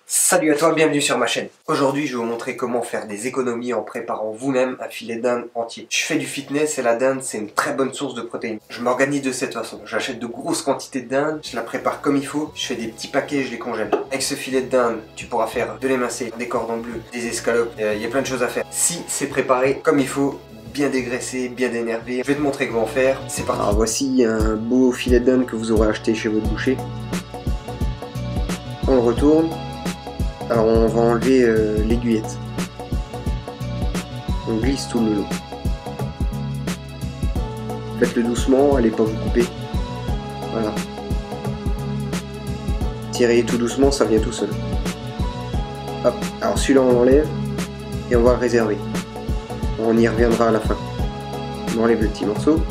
Salut à toi, bienvenue sur ma chaîne. Aujourd'hui, je vais vous montrer comment faire des économies en préparant vous-même un filet de dinde entier. Je fais du fitness et la dinde, c'est une très bonne source de protéines. Je m'organise de cette façon. J'achète de grosses quantités de dinde, je la prépare comme il faut, je fais des petits paquets et je les congèle. Avec ce filet de dinde, tu pourras faire de l'émincé, des cordons bleus, des escalopes, il y a plein de choses à faire. Si c'est préparé comme il faut, bien dégraissé, bien énervé. Je vais te montrer comment faire, c'est parti. Alors voici un beau filet de dinde que vous aurez acheté chez votre boucher. On le retourne. Alors on va enlever l'aiguillette. On glisse tout le long. Faites-le doucement, allez pas vous couper. Voilà. Tirez tout doucement, ça vient tout seul. Hop. Alors celui-là on l'enlève et on va le réserver. On y reviendra à la fin. On enlève le petit morceau.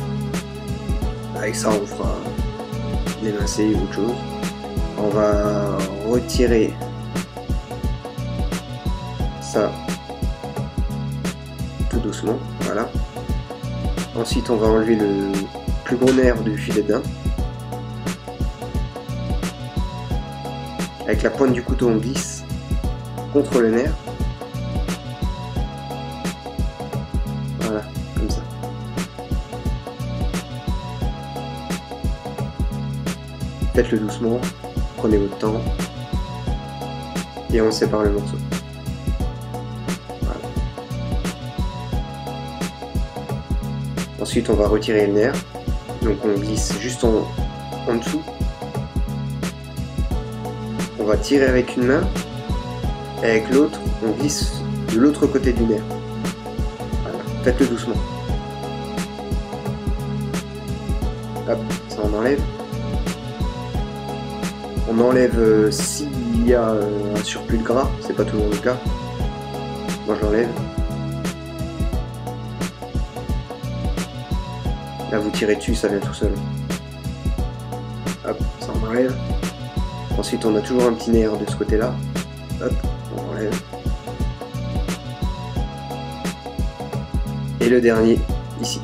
Avec ça on fera l'émincé ou autre chose. On va retirer ça tout doucement, voilà. Ensuite on va enlever le plus gros nerf du filet de dinde. Avec la pointe du couteau on glisse contre le nerf. Voilà, comme ça. Faites-le doucement, prenez votre temps et on sépare le morceau. Ensuite on va retirer le nerf, donc on glisse juste en dessous. On va tirer avec une main, et avec l'autre on glisse de l'autre côté du nerf. Voilà. Faites-le doucement. Hop, ça on enlève. On enlève s'il y a un surplus de gras, c'est pas toujours le cas. Moi je l'enlève. Là vous tirez dessus, ça vient tout seul. Hop, ça on enlève. Ensuite on a toujours un petit nerf de ce côté là. Hop, on enlève. Et le dernier, ici.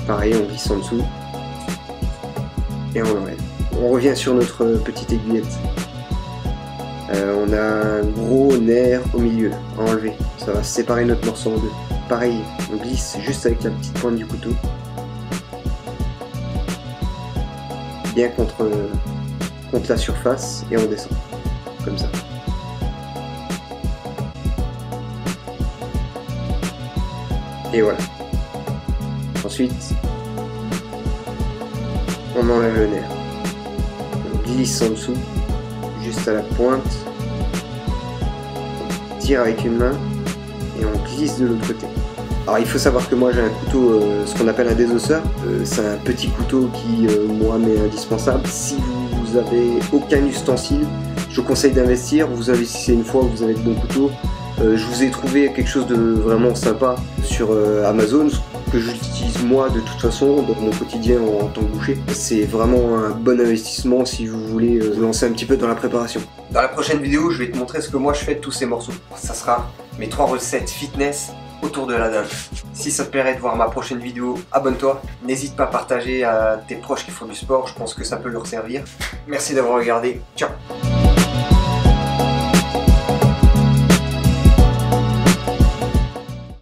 Pareil, on glisse en dessous. Et on enlève. On revient sur notre petite aiguillette. On a un gros nerf au milieu à enlever. Ça va séparer notre morceau en deux. Pareil, on glisse juste avec la petite pointe du couteau. Bien contre la surface et on descend comme ça. Et voilà. Ensuite on enlève le nerf, on glisse en dessous juste à la pointe, on tire avec une main et on glisse de l'autre côté. Alors il faut savoir que moi j'ai un couteau, ce qu'on appelle un désosseur, c'est un petit couteau qui moi m'est indispensable. Si vous avez aucun ustensile, je vous conseille d'investir. Vous investissez une fois, vous avez de bons couteaux. Je vous ai trouvé quelque chose de vraiment sympa sur Amazon, que j'utilise moi de toute façon dans mon quotidien en tant que boucher. C'est vraiment un bon investissement si vous voulez vous lancer un petit peu dans la préparation. Dans la prochaine vidéo, je vais te montrer ce que moi je fais de tous ces morceaux. Ça sera mes 3 recettes fitness autour de la dinde. Si ça te plairait de voir ma prochaine vidéo, abonne-toi. N'hésite pas à partager à tes proches qui font du sport, je pense que ça peut leur servir. Merci d'avoir regardé. Ciao.